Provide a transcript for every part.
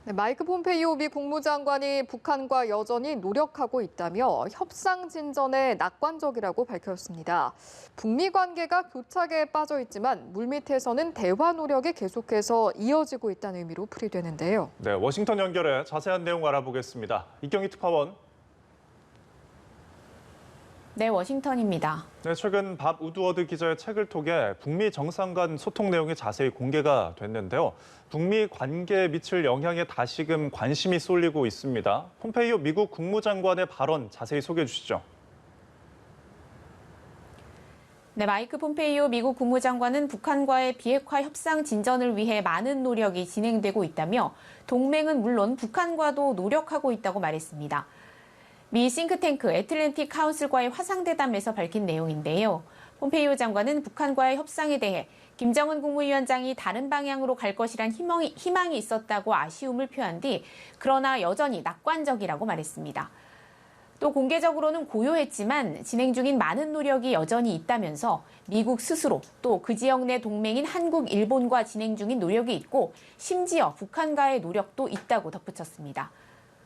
네, 마이크 폼페이오 미 국무장관이 북한과 여전히 노력하고 있다며 협상 진전에 낙관적이라고 밝혔습니다. 북미 관계가 교착에 빠져 있지만 물밑에서는 대화 노력이 계속해서 이어지고 있다는 의미로 풀이되는데요. 네, 워싱턴 연결해 자세한 내용 알아보겠습니다. 이경희 특파원. 네, 워싱턴입니다. 네, 최근 밥 우드워드 기자의 책을 통해 북미 정상 간 소통 내용이 자세히 공개가 됐는데요. 북미 관계에 미칠 영향에 다시금 관심이 쏠리고 있습니다. 폼페이오 미국 국무장관의 발언 자세히 소개해 주시죠. 네, 마이크 폼페이오 미국 국무장관은 북한과의 비핵화 협상 진전을 위해 많은 노력이 진행되고 있다며 동맹은 물론 북한과도 노력하고 있다고 말했습니다. 미 싱크탱크 애틀랜틱 카운슬과의 화상대담에서 밝힌 내용인데요. 폼페이오 장관은 북한과의 협상에 대해 김정은 국무위원장이 다른 방향으로 갈 것이란 희망이 있었다고 아쉬움을 표한 뒤 그러나 여전히 낙관적이라고 말했습니다. 또 공개적으로는 고요했지만 진행 중인 많은 노력이 여전히 있다면서 미국 스스로 또 그 지역 내 동맹인 한국, 일본과 진행 중인 노력이 있고 심지어 북한과의 노력도 있다고 덧붙였습니다.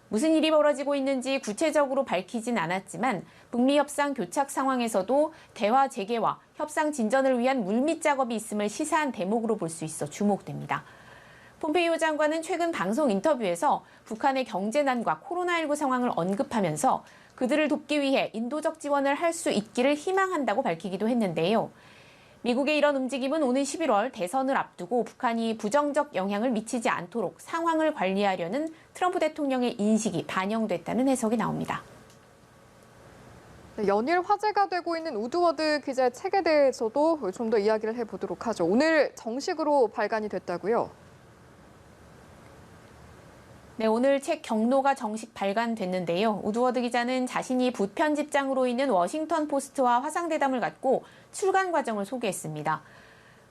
무슨 일이 벌어지고 있는지 구체적으로 밝히진 않았지만 북미 협상 교착 상황에서도 대화 재개와 협상 진전을 위한 물밑 작업이 있음을 시사한 대목으로 볼 수 있어 주목됩니다. 폼페이오 장관은 최근 방송 인터뷰에서 북한의 경제난과 코로나19 상황을 언급하면서 그들을 돕기 위해 인도적 지원을 할 수 있기를 희망한다고 밝히기도 했는데요. 미국의 이런 움직임은 오는 11월 대선을 앞두고 북한이 부정적 영향을 미치지 않도록 상황을 관리하려는 트럼프 대통령의 인식이 반영됐다는 해석이 나옵니다. 네, 연일 화제가 되고 있는 우드워드 기자의 책에 대해서도 좀 더 이야기를 해보도록 하죠. 오늘 정식으로 발간이 됐다고요? 네, 오늘 책 경로가 정식 발간됐는데요. 우드워드 기자는 자신이 부편집장으로 있는 워싱턴 포스트와 화상대담을 갖고 출간 과정을 소개했습니다.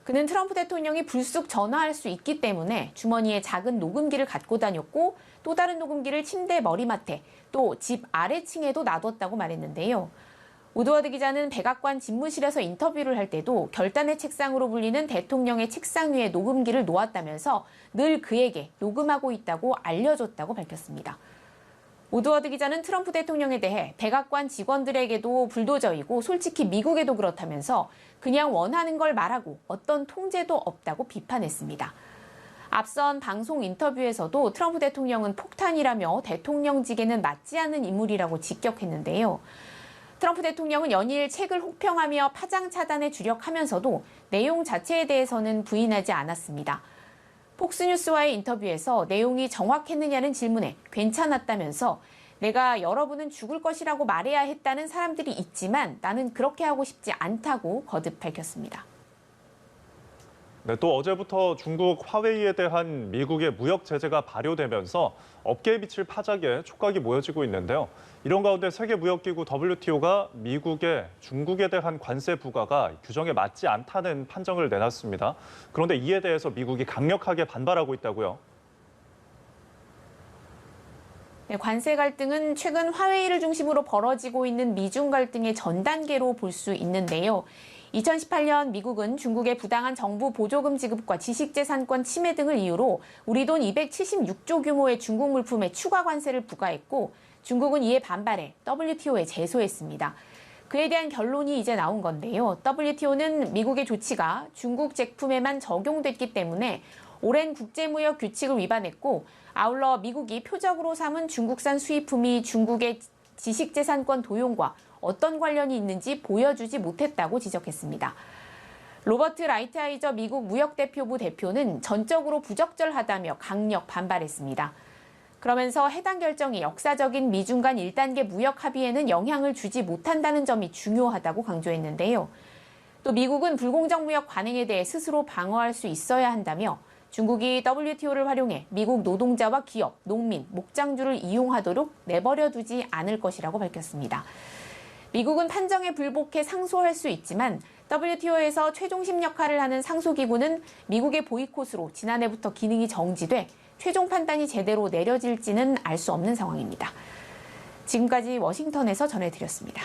그는 트럼프 대통령이 불쑥 전화할 수 있기 때문에 주머니에 작은 녹음기를 갖고 다녔고 또 다른 녹음기를 침대 머리맡에 또 집 아래층에도 놔뒀다고 말했는데요. 우드워드 기자는 백악관 집무실에서 인터뷰를 할 때도 결단의 책상으로 불리는 대통령의 책상 위에 녹음기를 놓았다면서 늘 그에게 녹음하고 있다고 알려줬다고 밝혔습니다. 우드워드 기자는 트럼프 대통령에 대해 백악관 직원들에게도 불도저이고 솔직히 미국에도 그렇다면서 그냥 원하는 걸 말하고 어떤 통제도 없다고 비판했습니다. 앞선 방송 인터뷰에서도 트럼프 대통령은 폭탄이라며 대통령직에는 맞지 않는 인물이라고 직격했는데요. 트럼프 대통령은 연일 책을 혹평하며 파장 차단에 주력하면서도 내용 자체에 대해서는 부인하지 않았습니다. 폭스뉴스와의 인터뷰에서 내용이 정확했느냐는 질문에 괜찮았다면서 내가 여러분은 죽을 것이라고 말해야 했다는 사람들이 있지만 나는 그렇게 하고 싶지 않다고 거듭 밝혔습니다. 네, 또 어제부터 중국 화웨이에 대한 미국의 무역 제재가 발효되면서 업계에 미칠 파장에 촉각이 모여지고 있는데요. 이런 가운데 세계무역기구 WTO가 미국의 중국에 대한 관세 부과가 규정에 맞지 않다는 판정을 내놨습니다. 그런데 이에 대해서 미국이 강력하게 반발하고 있다고요. 네, 관세 갈등은 최근 화웨이를 중심으로 벌어지고 있는 미중 갈등의 전 단계로 볼 수 있는데요. 2018년 미국은 중국의 부당한 정부 보조금 지급과 지식재산권 침해 등을 이유로 우리 돈 276조 규모의 중국 물품에 추가 관세를 부과했고 중국은 이에 반발해 WTO에 제소했습니다. 그에 대한 결론이 이제 나온 건데요. WTO는 미국의 조치가 중국 제품에만 적용됐기 때문에 오랜 국제무역 규칙을 위반했고 아울러 미국이 표적으로 삼은 중국산 수입품이 중국의 지식재산권 도용과 어떤 관련이 있는지 보여주지 못했다고 지적했습니다. 로버트 라이트하이저 미국 무역대표부 대표는 전적으로 부적절하다며 강력 반발했습니다. 그러면서 해당 결정이 역사적인 미중 간 1단계 무역 합의에는 영향을 주지 못한다는 점이 중요하다고 강조했는데요. 또 미국은 불공정 무역 관행에 대해 스스로 방어할 수 있어야 한다며 중국이 WTO를 활용해 미국 노동자와 기업, 농민, 목장주를 이용하도록 내버려 두지 않을 것이라고 밝혔습니다. 미국은 판정에 불복해 상소할 수 있지만 WTO에서 최종심 역할을 하는 상소기구는 미국의 보이콧으로 지난해부터 기능이 정지돼 최종 판단이 제대로 내려질지는 알 수 없는 상황입니다. 지금까지 워싱턴에서 전해드렸습니다.